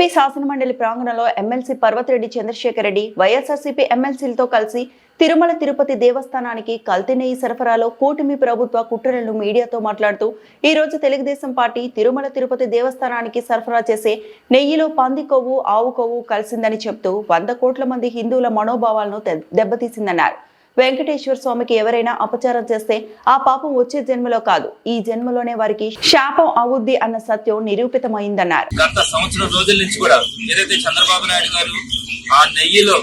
AP శాసనమండలి ప్రాంగణంలో MLC Parvathireddy Chandrasekhar Reddy YSRCP ఎమ్మెల్సీలతో కలిసి తిరుమల తిరుపతి దేవస్థానానికి కల్తీ నెయ్యి సరఫరాలో కూటమి ప్రభుత్వ కుట్రలను మీడియాతో మాట్లాడుతూ ఈ రోజు తెలుగుదేశం పార్టీ తిరుమల తిరుపతి దేవస్థానానికి సరఫరా చేసే నెయ్యిలో పంది కొవ్వు ఆవు కొవ్వు కలిసిందని చెప్తూ 100 కోట్ల మంది హిందువుల మనోభావాలను దెబ్బతీసిందన్నారు. వెంకటేశ్వర స్వామికి ఎవరైనా అపచారం చేస్తే ఆ పాపం వచ్చే జన్మలో కాదు, ఈ జన్మలోనే వారికి శాపం అవుద్ది అన్న సత్యం నిరూపితమైందన్నారు. గత సంవత్సరం రోజుల నుంచి కూడా ఏదైతే చంద్రబాబు నాయుడు గారు ఆ నెయ్యిలో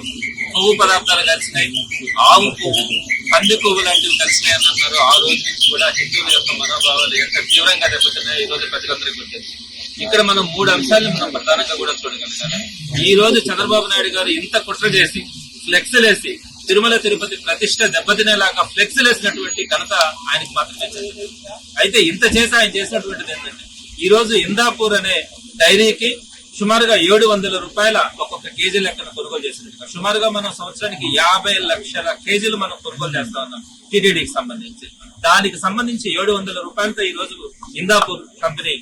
కొవ్వు పదార్థాలు కలిసినాయి, ఆవు కొవ్వు పంది కొవ్వు లాంటివి కలిసినాయి అని అన్నారు. ఆ రోజు నుంచి కూడా హిందువుల యొక్క మనోభావాలు ఎంత తీవ్రంగా దెబ్బతిన్నాయి ఈ రోజు ప్రజలందరికీ గుర్తుంది. ఇక్కడ మనం 3 అంశాలను మనం ప్రధానంగా కూడా చూడగలుగుతాం. ఈ రోజు చంద్రబాబు నాయుడు గారు ఇంత కుట్ర చేసి ఫ్లెక్స్లేసి తిరుమల తిరుపతి ప్రతిష్ట దెబ్బతినేలాగా ఫ్లెక్స్ వేసినటువంటి ఘనత ఆయనకు మాత్రమే చెందింది. అయితే ఇంత చేసి ఆయన చేసినటువంటిది ఏంటంటే ఈ రోజు ఇందాపూర్ అనే డైరీకి సుమారుగా 700 రూపాయల ఒక్కొక్క కేజీ లెక్కన కొనుగోలు చేసినట్టుగా సుమారుగా మనం సంవత్సరానికి 50 లక్షల కేజీలు మనం కొనుగోలు చేస్తా ఉన్నాం టీటీడీకి సంబంధించి. దానికి సంబంధించి 700 రూపాయలతో ఈ రోజు ఇందాపూర్ కంపెనీ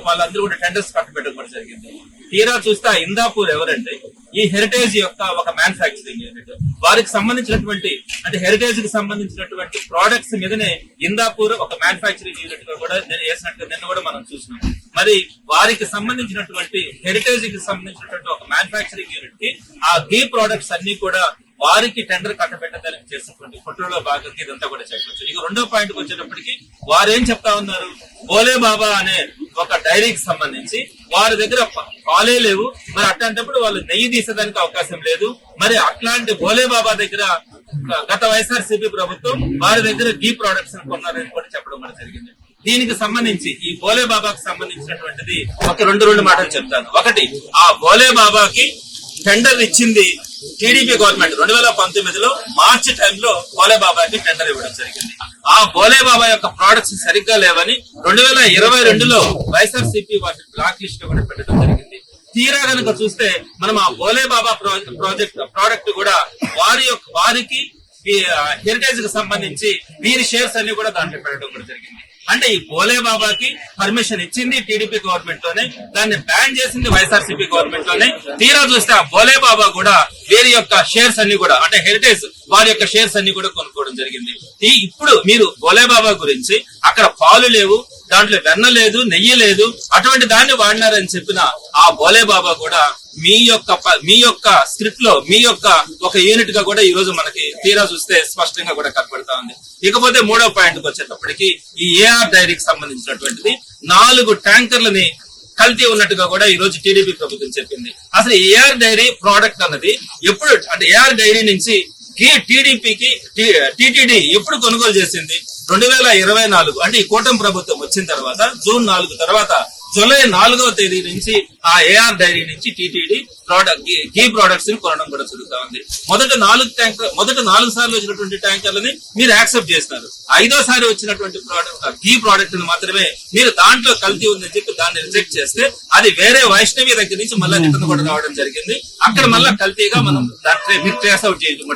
వాళ్ళందరూ కూడా టెండర్స్ కట్టబెట్టడం కూడా జరిగింది. తీరా చూస్తే ఇందాపూర్ ఎవరంటే ఈ హెరిటేజ్ యొక్క ఒక మ్యానుఫ్యాక్చరింగ్ యూనిట్, వారికి సంబంధించినటువంటి అంటే హెరిటేజ్ కి సంబంధించినటువంటి ప్రోడక్ట్స్ మీదనే ఇందాపూర్ ఒక మ్యానుఫ్యాక్చరింగ్ యూనిట్ గా కూడా వేసినట్టు నిన్న కూడా మనం చూసినాం. మరి వారికి సంబంధించినటువంటి హెరిటేజ్ కి సంబంధించినటువంటి ఒక మ్యానుఫ్యాక్చరింగ్ యూనిట్ కి ఆ ఘీ ప్రోడక్ట్స్ అన్ని కూడా వారికి టెండర్ కట్టబెట్టడానికి చేసినటువంటి కుట్రలో భాగంగా ఇదంతా కూడా చెప్పవచ్చు. ఇక రెండో పాయింట్ వచ్చేటప్పటికి వారేం చెప్తా ఉన్నారు, భోలే బాబా అనే ఒక డైరీకి సంబంధించి వారి దగ్గర పాలే లేవు, మరి అట్లాంటప్పుడు వాళ్ళు నెయ్యి తీసేదానికి అవకాశం లేదు. మరి అట్లాంటి భోలే బాబా దగ్గర గత వైఎస్ఆర్సీపీ ప్రభుత్వం వారి దగ్గర ఘీ ప్రొడక్ట్స్ కొన్నారని కూడా చెప్పడం కూడా జరిగింది. దీనికి సంబంధించి ఈ భోలే బాబాకి సంబంధించినటువంటిది ఒక రెండు మాటలు చెప్తాను. ఒకటి, ఆ భోలే బాబాకి టెండర్ ఇచ్చింది టీడీపీ గవర్నమెంట్ 2019లో మార్చి టైంలో భోలే బాబాకి టెండర్ ఇవ్వడం జరిగింది. ఆ భోలే బాబా యొక్క ప్రోడక్ట్స్ సరిగ్గా లేవని 2022లో వైఎస్ఆర్సీపీ వాటి బ్లాక్ లిస్ట్ కూడా పెట్టడం జరిగింది. తీరా కనుక చూస్తే మనం ఆ భోలే బాబా ప్రోడక్ట్ కూడా వారికి హెరిటేజ్ కి సంబంధించి వీరి షేర్స్ అన్ని కూడా దాంట్లో పెట్టడం కూడా జరిగింది. అంటే ఈ భోలే బాబాకి పర్మిషన్ ఇచ్చింది టీడీపీ గవర్నమెంట్ లోనే, దాన్ని బ్యాన్ చేసింది వైఎస్ఆర్సీపీ గవర్నమెంట్ లోనే. తీరా చూస్తే ఆ భోలే బాబా కూడా వీరి యొక్క షేర్స్ అన్ని కూడా అంటే హెరిటేజ్ వారి యొక్క షేర్స్ అన్ని కూడా కొనుక్కోవడం జరిగింది. ఇప్పుడు మీరు భోలే బాబా గురించి అక్కడ పాలు లేవు, దాంట్లో వెన్న లేదు, నెయ్యి లేదు, అటువంటి దాన్ని వాడినారని చెప్పిన ఆ భోలే బాబా కూడా మీ యొక్క స్క్రిప్ట్ లో మీ యొక్క ఒక యూనిట్ గా కూడా ఈ రోజు మనకి తీరా చూస్తే స్పష్టంగా కూడా కనపడతా ఉంది. ఇకపోతే మూడో పాయింట్ కి వచ్చేటప్పటికి ఈ ఏఆర్ డైరీకి సంబంధించినటువంటిది 4 ట్యాంకర్లని కల్తీ ఉన్నట్టుగా కూడా ఈ రోజు టీడీపీ ప్రభుత్వం చెప్పింది. అసలు ఏఆర్ డైరీ ప్రోడక్ట్ అన్నది ఎప్పుడు అంటే ఏఆర్ డైరీ నుంచి టీడీపీకి టీటీడీ ఎప్పుడు కొనుగోలు చేసింది? 2024 అంటే ఈ కూటమి ప్రభుత్వం వచ్చిన తర్వాత జూన్ 4 తర్వాత జూలై 4వ తేదీ నుంచి ఆ ఏఆర్ డైరీ నుంచి టీటీడీ ఘీ ప్రొడక్ట్స్ ని కొనడం కూడా జరుగుతా ఉంది. మొదట 4 సార్లు వచ్చినటువంటి ట్యాంకర్లని మీరు యాక్సెప్ట్ చేస్తున్నారు. 5వ సారి వచ్చినటువంటి ఘీ ప్రోడక్ట్ ని మాత్రమే మీరు దాంట్లో కల్తీ ఉందని చెప్పి దాన్ని రిజెక్ట్ చేస్తే అది వేరే వైష్ణవి దగ్గర నుంచి మళ్ళీ రిటర్న్ కూడా రావడం జరిగింది. అక్కడ మళ్ళీ కల్తీగా మనం దాంట్లో ట్రేస్ అవుట్ చేయడం